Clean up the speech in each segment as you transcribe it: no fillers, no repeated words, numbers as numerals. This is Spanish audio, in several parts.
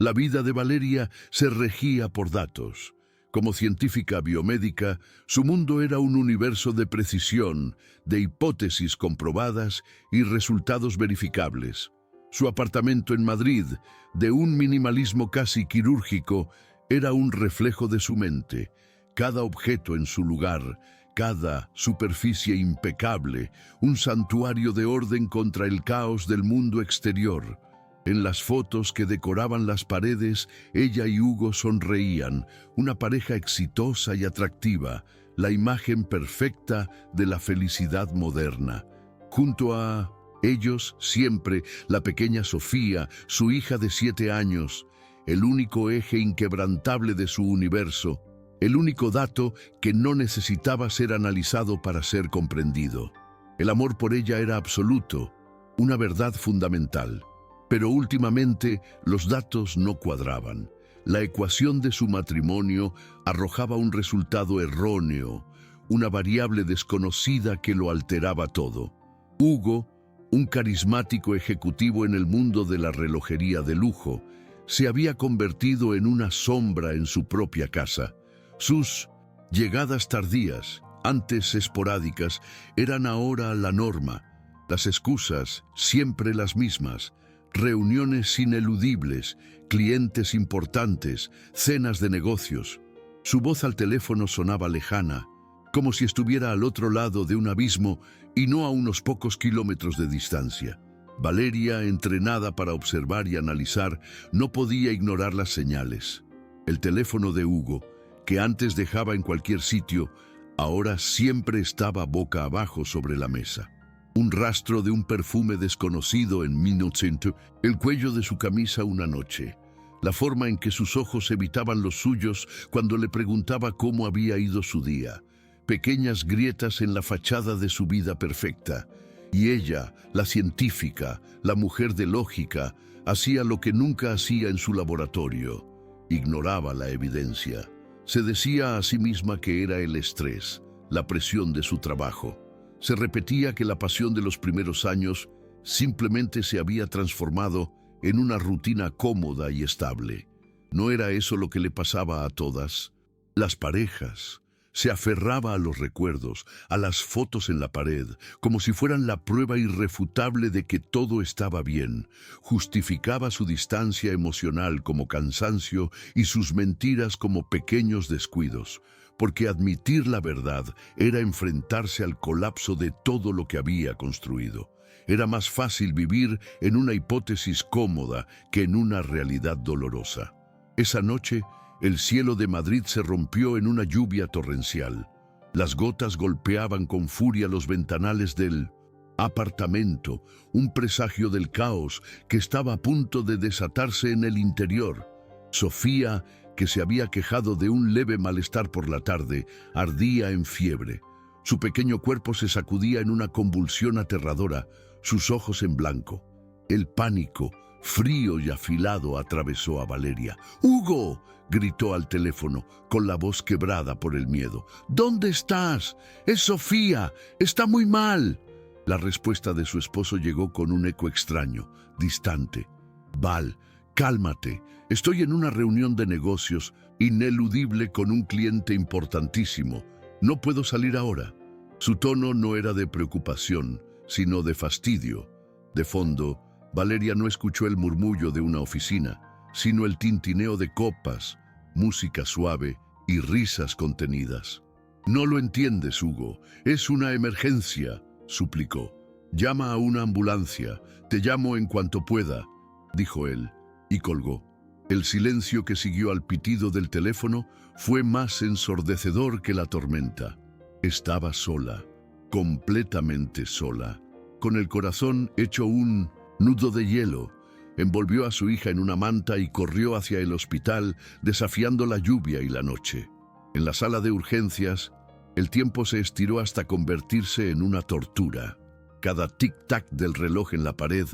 La vida de Valeria se regía por datos. Como científica biomédica, su mundo era un universo de precisión, de hipótesis comprobadas y resultados verificables. Su apartamento en Madrid, de un minimalismo casi quirúrgico, era un reflejo de su mente. Cada objeto en su lugar, cada superficie impecable, un santuario de orden contra el caos del mundo exterior. En las fotos que decoraban las paredes, ella y Hugo sonreían, una pareja exitosa y atractiva, la imagen perfecta de la felicidad moderna. Junto a ellos, siempre, la pequeña Sofía, su hija de 7 años, el único eje inquebrantable de su universo, el único dato que no necesitaba ser analizado para ser comprendido. El amor por ella era absoluto, una verdad fundamental. Pero últimamente los datos no cuadraban. La ecuación de su matrimonio arrojaba un resultado erróneo, una variable desconocida que lo alteraba todo. Hugo, un carismático ejecutivo en el mundo de la relojería de lujo, se había convertido en una sombra en su propia casa. Sus llegadas tardías, antes esporádicas, eran ahora la norma. Las excusas, siempre las mismas. Reuniones ineludibles, clientes importantes, cenas de negocios. Su voz al teléfono sonaba lejana, como si estuviera al otro lado de un abismo y no a unos pocos kilómetros de distancia. Valeria, entrenada para observar y analizar, no podía ignorar las señales. El teléfono de Hugo, que antes dejaba en cualquier sitio, ahora siempre estaba boca abajo sobre la mesa. Un rastro de un perfume desconocido en 1900, el cuello de su camisa una noche, la forma en que sus ojos evitaban los suyos cuando le preguntaba cómo había ido su día, pequeñas grietas en la fachada de su vida perfecta. Y ella, la científica, la mujer de lógica, hacía lo que nunca hacía en su laboratorio. Ignoraba la evidencia. Se decía a sí misma que era el estrés, la presión de su trabajo. Se repetía que la pasión de los primeros años simplemente se había transformado en una rutina cómoda y estable. ¿No era eso lo que le pasaba a todas? Las parejas. Se aferraba a los recuerdos, a las fotos en la pared, como si fueran la prueba irrefutable de que todo estaba bien. Justificaba su distancia emocional como cansancio y sus mentiras como pequeños descuidos, porque admitir la verdad era enfrentarse al colapso de todo lo que había construido. Era más fácil vivir en una hipótesis cómoda que en una realidad dolorosa. Esa noche, el cielo de Madrid se rompió en una lluvia torrencial. Las gotas golpeaban con furia los ventanales del apartamento, un presagio del caos que estaba a punto de desatarse en el interior. Sofía, que se había quejado de un leve malestar por la tarde, ardía en fiebre. Su pequeño cuerpo se sacudía en una convulsión aterradora, sus ojos en blanco. El pánico, frío y afilado, atravesó a Valeria. ¡Hugo!, gritó al teléfono, con la voz quebrada por el miedo. ¿Dónde estás? ¡Es Sofía! ¡Está muy mal! La respuesta de su esposo llegó con un eco extraño, distante. Val, cálmate. Estoy en una reunión de negocios ineludible con un cliente importantísimo. No puedo salir ahora. Su tono no era de preocupación, sino de fastidio. De fondo, Valeria no escuchó el murmullo de una oficina, sino el tintineo de copas, música suave y risas contenidas. No lo entiendes, Hugo. Es una emergencia, suplicó. Llama a una ambulancia. Te llamo en cuanto pueda, dijo él, y colgó. El silencio que siguió al pitido del teléfono fue más ensordecedor que la tormenta. Estaba sola, completamente sola, con el corazón hecho un nudo de hielo. Envolvió a su hija en una manta y corrió hacia el hospital, desafiando la lluvia y la noche. En la sala de urgencias, el tiempo se estiró hasta convertirse en una tortura. Cada tic-tac del reloj en la pared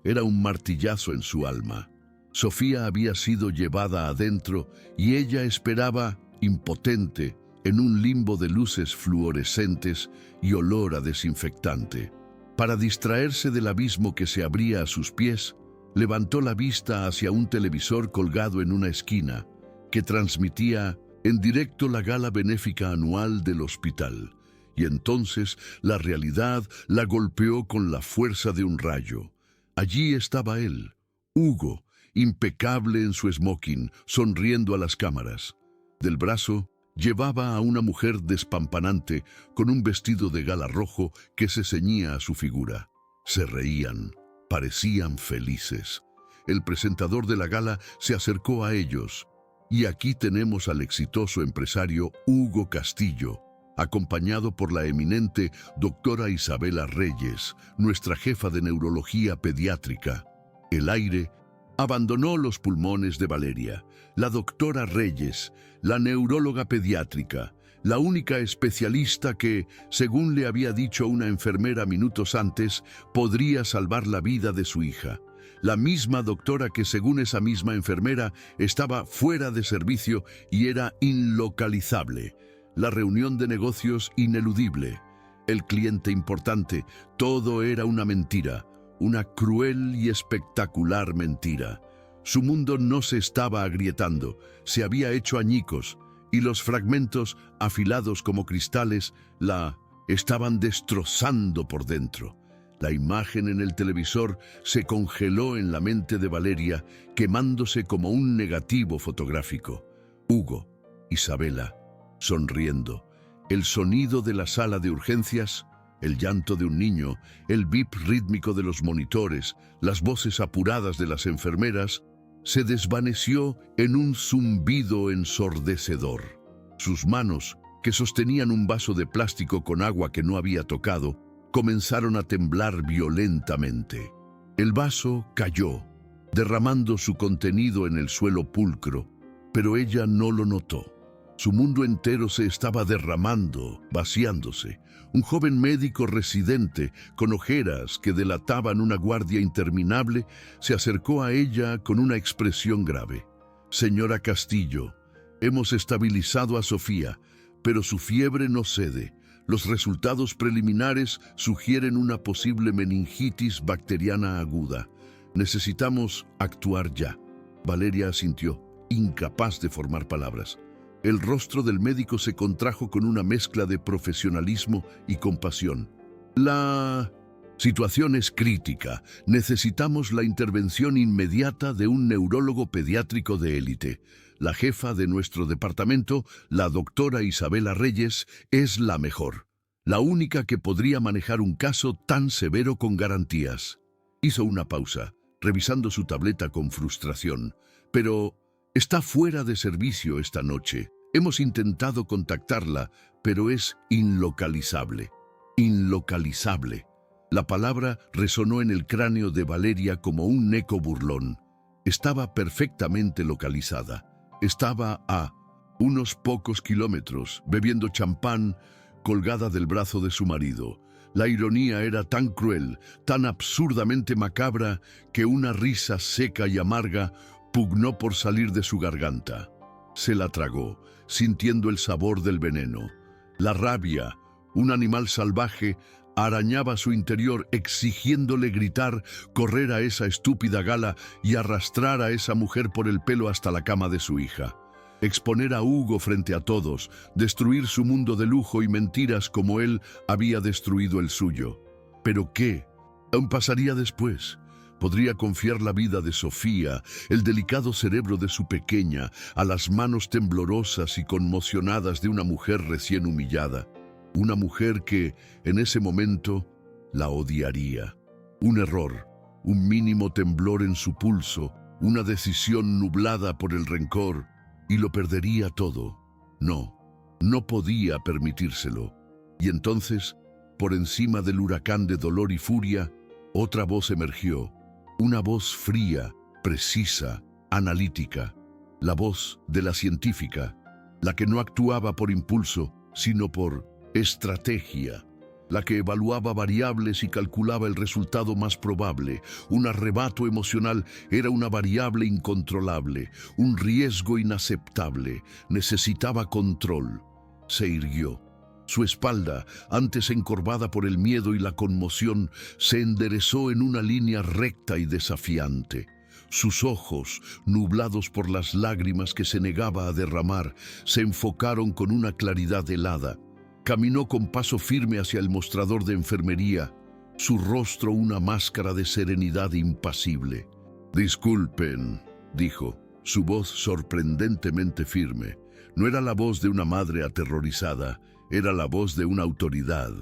era un martillazo en su alma. Sofía había sido llevada adentro y ella esperaba, impotente, en un limbo de luces fluorescentes y olor a desinfectante. Para distraerse del abismo que se abría a sus pies, levantó la vista hacia un televisor colgado en una esquina que transmitía en directo la gala benéfica anual del hospital. Y entonces la realidad la golpeó con la fuerza de un rayo. Allí estaba él, Hugo, impecable en su smoking, sonriendo a las cámaras. Del brazo llevaba a una mujer despampanante con un vestido de gala rojo que se ceñía a su figura. Se reían, parecían felices. El presentador de la gala se acercó a ellos. Y aquí tenemos al exitoso empresario Hugo Castillo, acompañado por la eminente doctora Isabela Reyes, nuestra jefa de neurología pediátrica. El aire abandonó los pulmones de Valeria. La doctora Reyes, la neuróloga pediátrica, la única especialista que, según le había dicho una enfermera minutos antes, podría salvar la vida de su hija. La misma doctora que, según esa misma enfermera, estaba fuera de servicio y era inlocalizable. La reunión de negocios ineludible. El cliente importante. Todo era una mentira. Una cruel y espectacular mentira. Su mundo no se estaba agrietando, se había hecho añicos, y los fragmentos, afilados como cristales, la estaban destrozando por dentro. La imagen en el televisor se congeló en la mente de Valeria, quemándose como un negativo fotográfico. Hugo, Isabela, sonriendo, el sonido de la sala de urgencias, el llanto de un niño, el bip rítmico de los monitores, las voces apuradas de las enfermeras, se desvaneció en un zumbido ensordecedor. Sus manos, que sostenían un vaso de plástico con agua que no había tocado, comenzaron a temblar violentamente. El vaso cayó, derramando su contenido en el suelo pulcro, pero ella no lo notó. Su mundo entero se estaba derramando, vaciándose. Un joven médico residente, con ojeras que delataban una guardia interminable, se acercó a ella con una expresión grave. «Señora Castillo, hemos estabilizado a Sofía, pero su fiebre no cede. Los resultados preliminares sugieren una posible meningitis bacteriana aguda. Necesitamos actuar ya». Valeria asintió, incapaz de formar palabras. El rostro del médico se contrajo con una mezcla de profesionalismo y compasión. «La situación es crítica. Necesitamos la intervención inmediata de un neurólogo pediátrico de élite. La jefa de nuestro departamento, la doctora Isabela Reyes, es la mejor. La única que podría manejar un caso tan severo con garantías». Hizo una pausa, revisando su tableta con frustración. «Pero está fuera de servicio esta noche. Hemos intentado contactarla, pero es inlocalizable». Inlocalizable. La palabra resonó en el cráneo de Valeria como un eco burlón. Estaba perfectamente localizada. Estaba a unos pocos kilómetros, bebiendo champán, colgada del brazo de su marido. La ironía era tan cruel, tan absurdamente macabra, que una risa seca y amarga pugnó por salir de su garganta. Se la tragó, sintiendo el sabor del veneno. La rabia, un animal salvaje, arañaba su interior, exigiéndole gritar, correr a esa estúpida gala y arrastrar a esa mujer por el pelo hasta la cama de su hija. Exponer a Hugo frente a todos, destruir su mundo de lujo y mentiras como él había destruido el suyo. ¿Pero qué? ¿Aún pasaría después? Podría confiar la vida de Sofía, el delicado cerebro de su pequeña, a las manos temblorosas y conmocionadas de una mujer recién humillada. Una mujer que, en ese momento, la odiaría. Un error, un mínimo temblor en su pulso, una decisión nublada por el rencor, y lo perdería todo. No podía permitírselo. Y entonces, por encima del huracán de dolor y furia, otra voz emergió. Una voz fría, precisa, analítica. La voz de la científica, la que no actuaba por impulso, sino por estrategia, la que evaluaba variables y calculaba el resultado más probable. Un arrebato emocional era una variable incontrolable, un riesgo inaceptable. Necesitaba control. Se irguió. Su espalda, antes encorvada por el miedo y la conmoción, se enderezó en una línea recta y desafiante. Sus ojos, nublados por las lágrimas que se negaba a derramar, se enfocaron con una claridad helada. Caminó con paso firme hacia el mostrador de enfermería, su rostro una máscara de serenidad impasible. «Disculpen», dijo, su voz sorprendentemente firme. No era la voz de una madre aterrorizada, era la voz de una autoridad.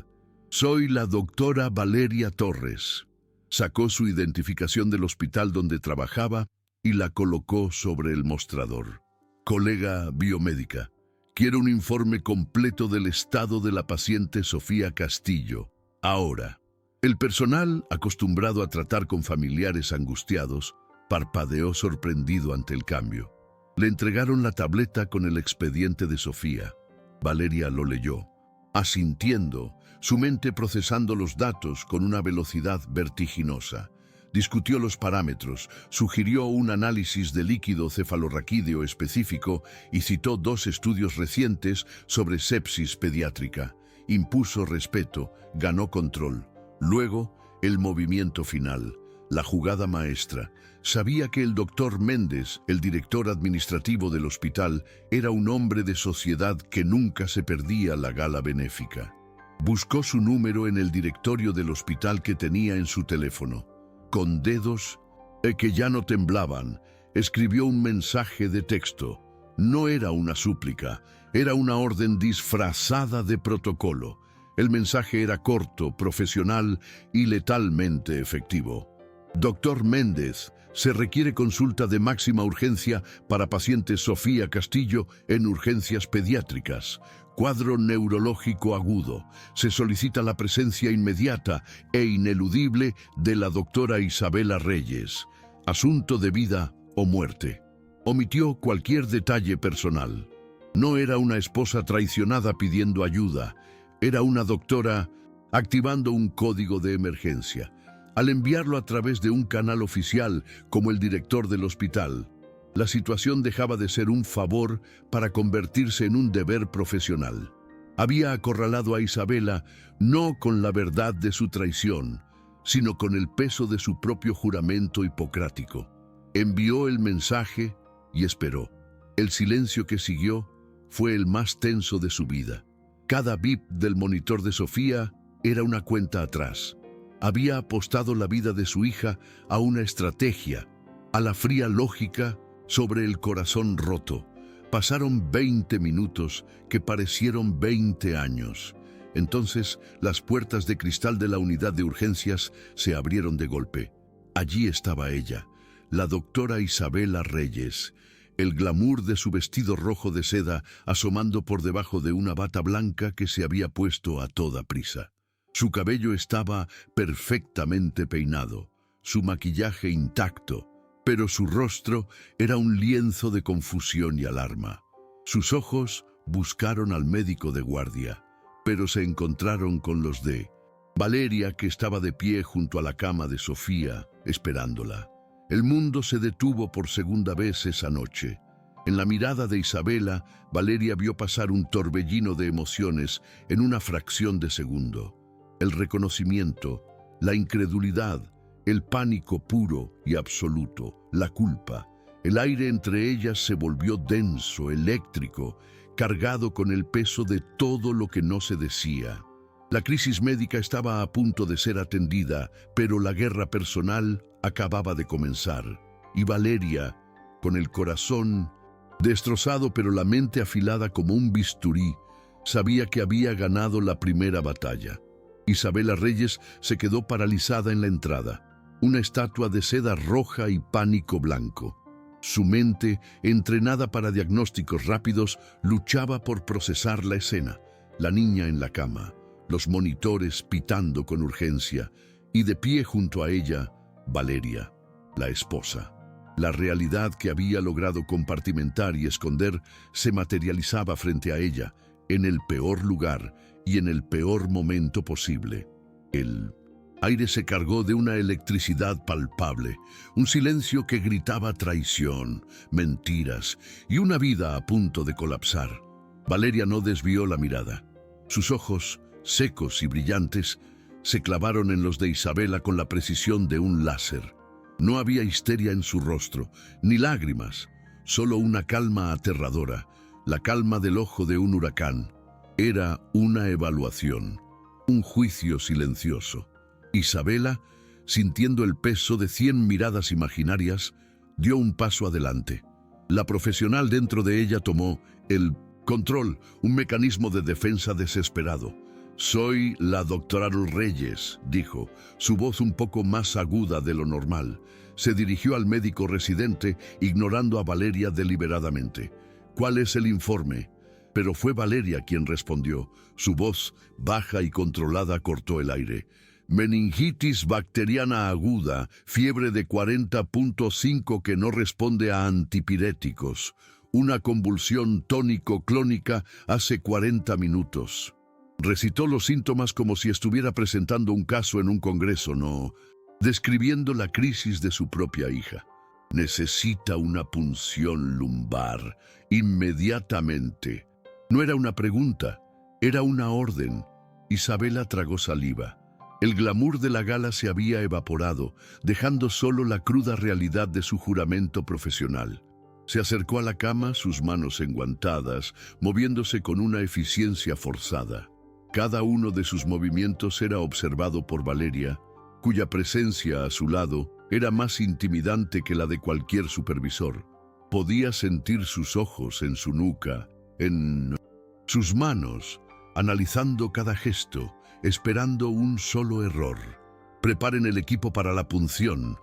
«Soy la doctora Valeria Torres». Sacó su identificación del hospital donde trabajaba y la colocó sobre el mostrador. «Colega biomédica, quiero un informe completo del estado de la paciente Sofía Castillo. Ahora». El personal, acostumbrado a tratar con familiares angustiados, parpadeó sorprendido ante el cambio. Le entregaron la tableta con el expediente de Sofía. Valeria lo leyó, asintiendo, su mente procesando los datos con una velocidad vertiginosa. Discutió los parámetros, sugirió un análisis de líquido cefalorraquídeo específico y citó 2 estudios recientes sobre sepsis pediátrica. Impuso respeto, ganó control. Luego, el movimiento final, la jugada maestra. Sabía que el doctor Méndez, el director administrativo del hospital, era un hombre de sociedad que nunca se perdía la gala benéfica. Buscó su número en el directorio del hospital que tenía en su teléfono. Con dedos que ya no temblaban, escribió un mensaje de texto. No era una súplica, era una orden disfrazada de protocolo. El mensaje era corto, profesional y letalmente efectivo. Doctor Méndez, se requiere consulta de máxima urgencia para paciente Sofía Castillo en urgencias pediátricas. Cuadro neurológico agudo. Se solicita la presencia inmediata e ineludible de la doctora Isabela Reyes. Asunto de vida o muerte. Omitió cualquier detalle personal. No era una esposa traicionada pidiendo ayuda. Era una doctora activando un código de emergencia. Al enviarlo a través de un canal oficial como el director del hospital, la situación dejaba de ser un favor para convertirse en un deber profesional. Había acorralado a Isabela no con la verdad de su traición, sino con el peso de su propio juramento hipocrático. Envió el mensaje y esperó. El silencio que siguió fue el más tenso de su vida. Cada bip del monitor de Sofía era una cuenta atrás. Había apostado la vida de su hija a una estrategia, a la fría lógica sobre el corazón roto. Pasaron 20 minutos que parecieron 20 años. Entonces, las puertas de cristal de la unidad de urgencias se abrieron de golpe. Allí estaba ella, la doctora Isabela Reyes, el glamour de su vestido rojo de seda asomando por debajo de una bata blanca que se había puesto a toda prisa. Su cabello estaba perfectamente peinado, su maquillaje intacto, pero su rostro era un lienzo de confusión y alarma. Sus ojos buscaron al médico de guardia, pero se encontraron con los de Valeria, que estaba de pie junto a la cama de Sofía, esperándola. El mundo se detuvo por segunda vez esa noche. En la mirada de Isabela, Valeria vio pasar un torbellino de emociones en una fracción de segundo. El reconocimiento, la incredulidad, el pánico puro y absoluto, la culpa. El aire entre ellas se volvió denso, eléctrico, cargado con el peso de todo lo que no se decía. La crisis médica estaba a punto de ser atendida, pero la guerra personal acababa de comenzar. Y Valeria, con el corazón destrozado pero la mente afilada como un bisturí, sabía que había ganado la primera batalla. Isabela Reyes se quedó paralizada en la entrada, una estatua de seda roja y pánico blanco. Su mente, entrenada para diagnósticos rápidos, luchaba por procesar la escena. La niña en la cama, los monitores pitando con urgencia, y de pie junto a ella, Valeria, la esposa. La realidad que había logrado compartimentar y esconder se materializaba frente a ella, en el peor lugar y en el peor momento posible. El aire se cargó de una electricidad palpable, un silencio que gritaba traición, mentiras y una vida a punto de colapsar. Valeria no desvió la mirada. Sus ojos, secos y brillantes, se clavaron en los de Isabela con la precisión de un láser. No había histeria en su rostro, ni lágrimas, solo una calma aterradora, la calma del ojo de un huracán. Era una evaluación, un juicio silencioso. Isabela, sintiendo el peso de 100 miradas imaginarias, dio un paso adelante. La profesional dentro de ella tomó el control, un mecanismo de defensa desesperado. «Soy la doctora Reyes», dijo, su voz un poco más aguda de lo normal. Se dirigió al médico residente, ignorando a Valeria deliberadamente. «¿Cuál es el informe?» Pero fue Valeria quien respondió. Su voz, baja y controlada, cortó el aire. «Meningitis bacteriana aguda, fiebre de 40.5 que no responde a antipiréticos. Una convulsión tónico-clónica hace 40 minutos». Recitó los síntomas como si estuviera presentando un caso en un congreso, no, describiendo la crisis de su propia hija. «Necesita una punción lumbar, inmediatamente». No era una pregunta, era una orden. Isabela tragó saliva. El glamour de la gala se había evaporado, dejando solo la cruda realidad de su juramento profesional. Se acercó a la cama, sus manos enguantadas, moviéndose con una eficiencia forzada. Cada uno de sus movimientos era observado por Valeria, cuya presencia a su lado era más intimidante que la de cualquier supervisor. Podía sentir sus ojos en su nuca, en sus manos, analizando cada gesto, esperando un solo error. «Preparen el equipo para la punción»,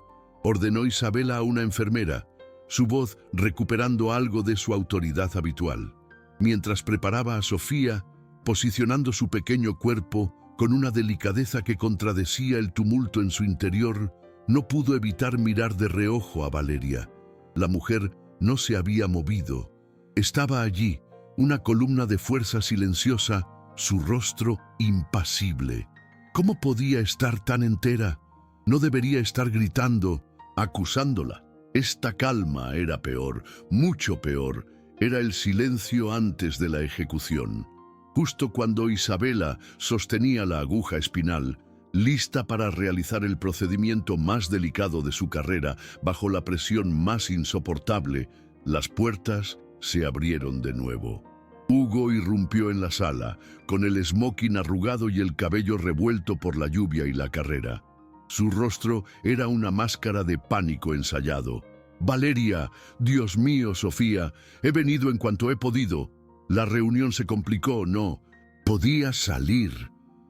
ordenó Isabela a una enfermera, su voz recuperando algo de su autoridad habitual. Mientras preparaba a Sofía, posicionando su pequeño cuerpo con una delicadeza que contradecía el tumulto en su interior, no pudo evitar mirar de reojo a Valeria. La mujer no se había movido. Estaba allí, una columna de fuerza silenciosa, su rostro impasible. ¿Cómo podía estar tan entera? No debería estar gritando, acusándola. Esta calma era peor, mucho peor. Era el silencio antes de la ejecución. Justo cuando Isabela sostenía la aguja espinal, lista para realizar el procedimiento más delicado de su carrera bajo la presión más insoportable, las puertas se abrieron de nuevo. Hugo irrumpió en la sala, con el smoking arrugado y el cabello revuelto por la lluvia y la carrera. Su rostro era una máscara de pánico ensayado. «Valeria, Dios mío, Sofía, he venido en cuanto he podido». La reunión se complicó, no. Podía salir.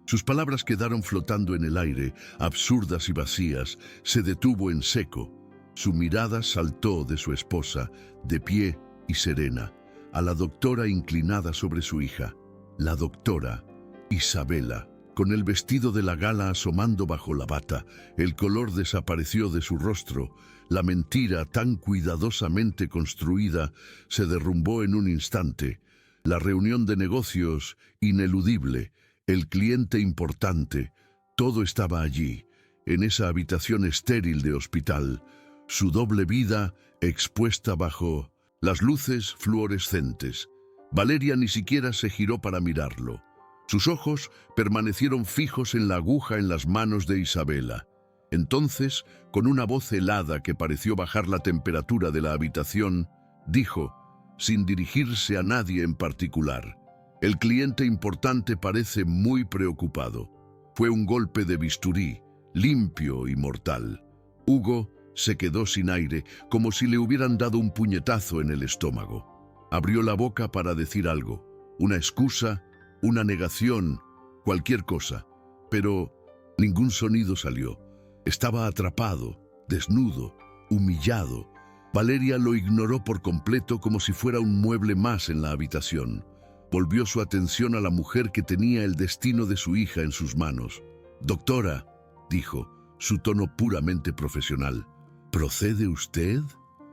Sus palabras quedaron flotando en el aire, absurdas y vacías. Se detuvo en seco. Su mirada saltó de su esposa, de pie y serena, a la doctora inclinada sobre su hija. La doctora, Isabela, con el vestido de la gala asomando bajo la bata, el color desapareció de su rostro. La mentira tan cuidadosamente construida se derrumbó en un instante. La reunión de negocios, ineludible, el cliente importante, todo estaba allí, en esa habitación estéril de hospital, su doble vida expuesta bajo las luces fluorescentes. Valeria ni siquiera se giró para mirarlo. Sus ojos permanecieron fijos en la aguja en las manos de Isabela. Entonces, con una voz helada que pareció bajar la temperatura de la habitación, dijo, sin dirigirse a nadie en particular: «El cliente importante parece muy preocupado. Fue un golpe de bisturí, limpio y mortal». Hugo se quedó sin aire, como si le hubieran dado un puñetazo en el estómago. Abrió la boca para decir algo, una excusa, una negación, cualquier cosa, pero ningún sonido salió. Estaba atrapado, desnudo, humillado. Valeria lo ignoró por completo, como si fuera un mueble más en la habitación. Volvió su atención a la mujer que tenía el destino de su hija en sus manos. «Doctora», dijo, su tono puramente profesional, «¿procede usted?»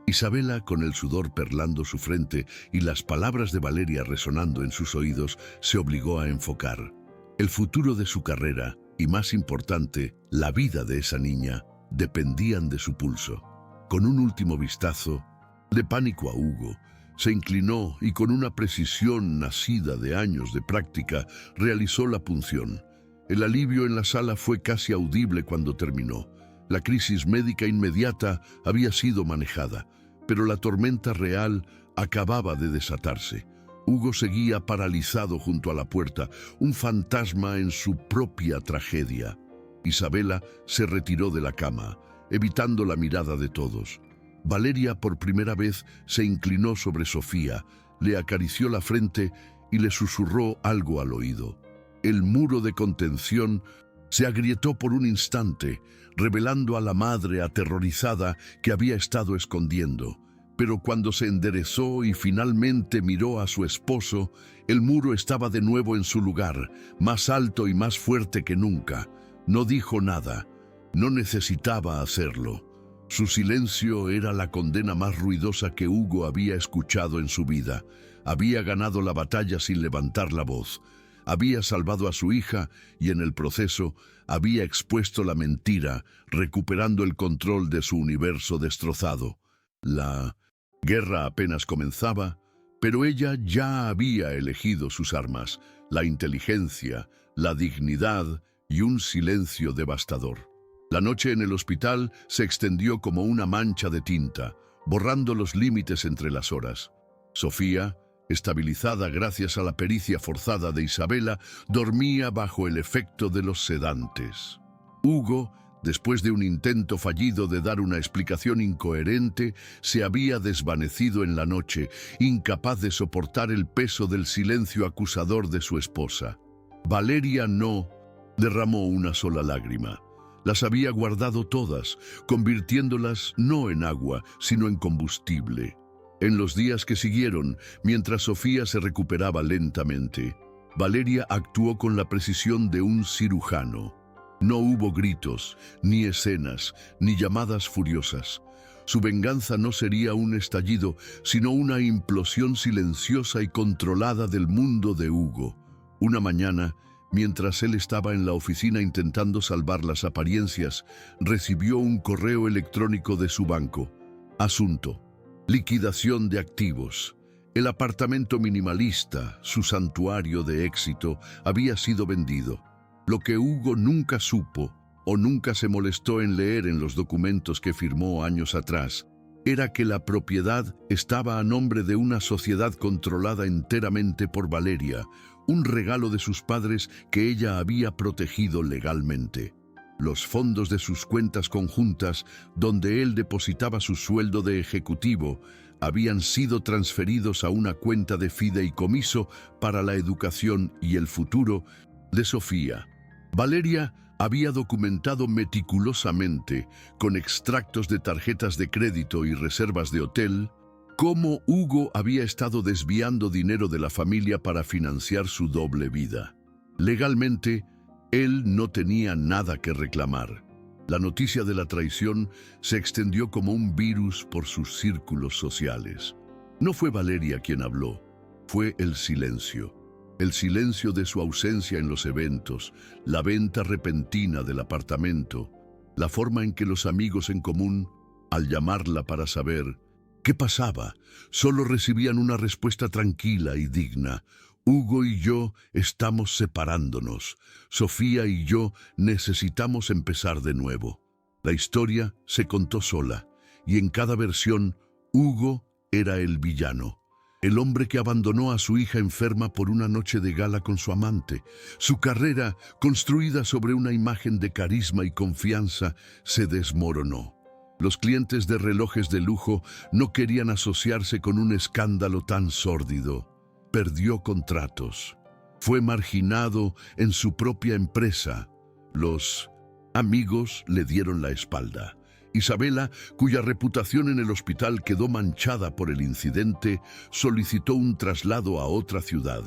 Isabela, con el sudor perlando su frente y las palabras de Valeria resonando en sus oídos, se obligó a enfocar. El futuro de su carrera, y más importante, la vida de esa niña, dependían de su pulso. Con un último vistazo, de pánico a Hugo, Se inclinó y con una precisión nacida de años de práctica realizó la punción. El alivio en la sala fue casi audible cuando terminó. La crisis médica inmediata había sido manejada, pero la tormenta real acababa de desatarse. Hugo seguía paralizado junto a la puerta, un fantasma en su propia tragedia. Isabela se retiró de la cama, evitando la mirada de todos. Valeria por primera vez se inclinó sobre Sofía, le acarició la frente y le susurró algo al oído. El muro de contención se agrietó por un instante, revelando a la madre aterrorizada que había estado escondiendo. Pero cuando se enderezó y finalmente miró a su esposo, el muro estaba de nuevo en su lugar, más alto y más fuerte que nunca. No dijo nada, no necesitaba hacerlo. Su silencio era la condena más ruidosa que Hugo había escuchado en su vida. Había ganado la batalla sin levantar la voz. Había salvado a su hija y en el proceso había expuesto la mentira, recuperando el control de su universo destrozado. La guerra apenas comenzaba, pero ella ya había elegido sus armas, la inteligencia, la dignidad y un silencio devastador. La noche en el hospital se extendió como una mancha de tinta, borrando los límites entre las horas. Sofía, estabilizada gracias a la pericia forzada de Isabela, dormía bajo el efecto de los sedantes. Hugo, después de un intento fallido de dar una explicación incoherente, se había desvanecido en la noche, incapaz de soportar el peso del silencio acusador de su esposa. Valeria no derramó una sola lágrima. Las había guardado todas, convirtiéndolas no en agua, sino en combustible. En los días que siguieron, mientras Sofía se recuperaba lentamente, Valeria actuó con la precisión de un cirujano. No hubo gritos, ni escenas, ni llamadas furiosas. Su venganza no sería un estallido, sino una implosión silenciosa y controlada del mundo de Hugo. Una mañana, mientras él estaba en la oficina intentando salvar las apariencias, recibió un correo electrónico de su banco. Asunto: liquidación de activos. El apartamento minimalista, su santuario de éxito, había sido vendido. Lo que Hugo nunca supo, o nunca se molestó en leer en los documentos que firmó años atrás, era que la propiedad estaba a nombre de una sociedad controlada enteramente por Valeria, un regalo de sus padres que ella había protegido legalmente. Los fondos de sus cuentas conjuntas, donde él depositaba su sueldo de ejecutivo, habían sido transferidos a una cuenta de fideicomiso para la educación y el futuro de Sofía. Valeria había documentado meticulosamente, con extractos de tarjetas de crédito y reservas de hotel, cómo Hugo había estado desviando dinero de la familia para financiar su doble vida. Legalmente, él no tenía nada que reclamar. La noticia de la traición se extendió como un virus por sus círculos sociales. No fue Valeria quien habló, fue el silencio. El silencio de su ausencia en los eventos, la venta repentina del apartamento, la forma en que los amigos en común, al llamarla para saber qué pasaba, solo recibían una respuesta tranquila y digna: Hugo y yo estamos separándonos. Sofía y yo necesitamos empezar de nuevo. La historia se contó sola, y en cada versión, Hugo era el villano. El hombre que abandonó a su hija enferma por una noche de gala con su amante. Su carrera, construida sobre una imagen de carisma y confianza, se desmoronó. Los clientes de relojes de lujo no querían asociarse con un escándalo tan sórdido. Perdió contratos. Fue marginado en su propia empresa. Los amigos le dieron la espalda. Isabela, cuya reputación en el hospital quedó manchada por el incidente, solicitó un traslado a otra ciudad,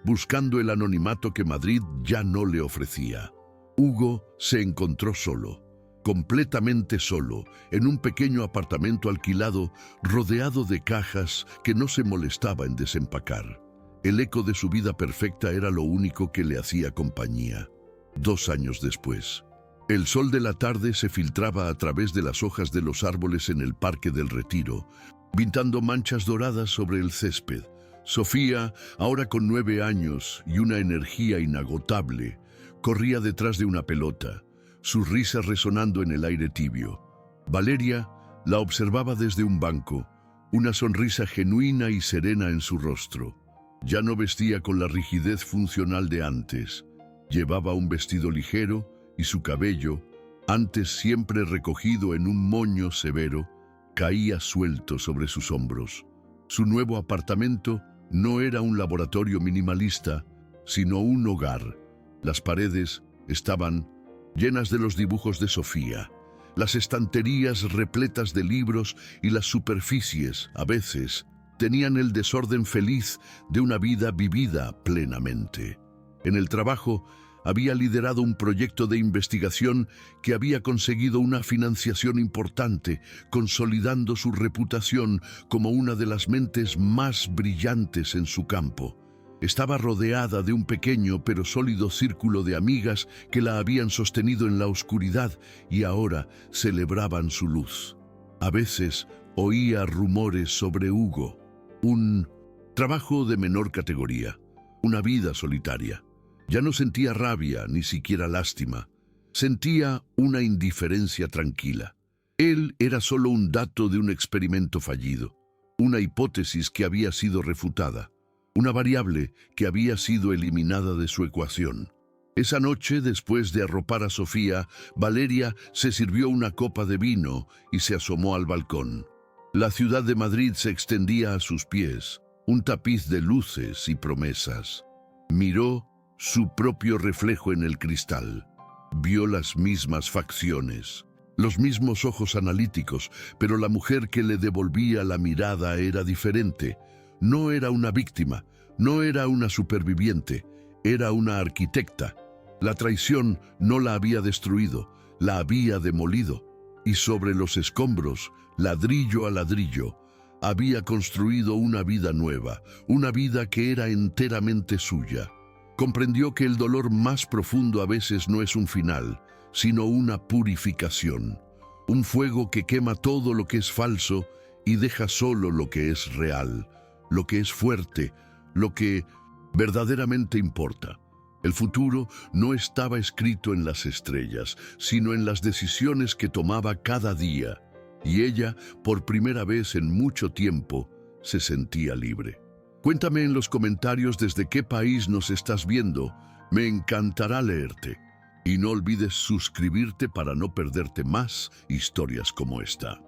buscando el anonimato que Madrid ya no le ofrecía. Hugo se encontró solo, completamente solo, en un pequeño apartamento alquilado, rodeado de cajas que no se molestaba en desempacar. El eco de su vida perfecta era lo único que le hacía compañía. 2 años después, el sol de la tarde se filtraba a través de las hojas de los árboles en el Parque del Retiro, pintando manchas doradas sobre el césped. Sofía, ahora con 9 años y una energía inagotable, corría detrás de una pelota, su risa resonando en el aire tibio. Valeria la observaba desde un banco, una sonrisa genuina y serena en su rostro. Ya no vestía con la rigidez funcional de antes. Llevaba un vestido ligero y su cabello, antes siempre recogido en un moño severo, caía suelto sobre sus hombros. Su nuevo apartamento no era un laboratorio minimalista, sino un hogar. Las paredes estaban llenas de los dibujos de Sofía, las estanterías repletas de libros y las superficies, a veces, tenían el desorden feliz de una vida vivida plenamente. En el trabajo, había liderado un proyecto de investigación que había conseguido una financiación importante, consolidando su reputación como una de las mentes más brillantes en su campo. Estaba rodeada de un pequeño pero sólido círculo de amigas que la habían sostenido en la oscuridad y ahora celebraban su luz. A veces oía rumores sobre Hugo, un trabajo de menor categoría, una vida solitaria. Ya no sentía rabia, ni siquiera lástima. Sentía una indiferencia tranquila. Él era solo un dato de un experimento fallido, una hipótesis que había sido refutada, una variable que había sido eliminada de su ecuación. Esa noche, después de arropar a Sofía, Valeria se sirvió una copa de vino y se asomó al balcón. La ciudad de Madrid se extendía a sus pies, un tapiz de luces y promesas. Miró su propio reflejo en el cristal. Vio las mismas facciones, los mismos ojos analíticos, pero la mujer que le devolvía la mirada era diferente. No era una víctima, no era una superviviente, era una arquitecta. La traición no la había destruido, la había demolido. Y sobre los escombros, ladrillo a ladrillo, había construido una vida nueva, una vida que era enteramente suya. Comprendió que el dolor más profundo a veces no es un final, sino una purificación. Un fuego que quema todo lo que es falso y deja solo lo que es real, lo que es fuerte, lo que verdaderamente importa. El futuro no estaba escrito en las estrellas, sino en las decisiones que tomaba cada día. Y ella, por primera vez en mucho tiempo, se sentía libre. Cuéntame en los comentarios desde qué país nos estás viendo. Me encantará leerte. Y no olvides suscribirte para no perderte más historias como esta.